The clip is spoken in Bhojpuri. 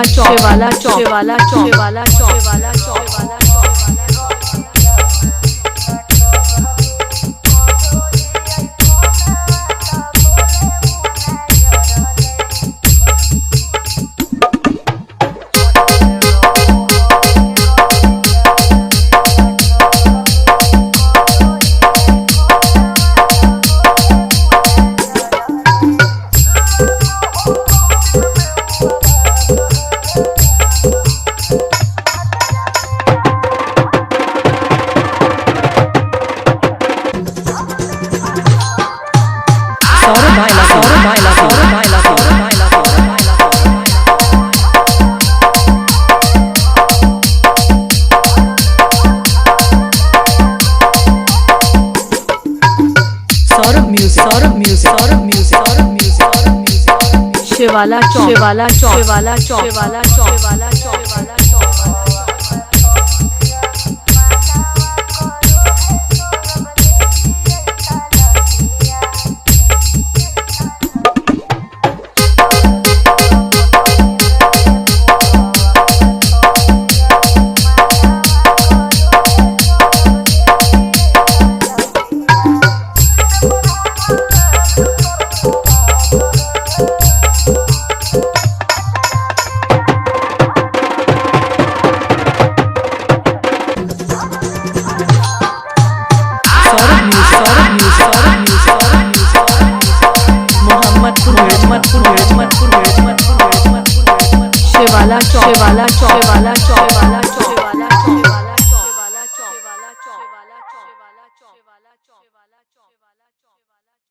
शिवाला चौक शिवाला चौक शिवाला चौक शिवाला चौक शिवाला चौक। शिवाला चौक शिवाला चौक शिवाला चौक शिवाला चौक शिवाला चौक शिवाला चौक। शिवाला चौक शिवाला चौक शिवाला चौक शिवाला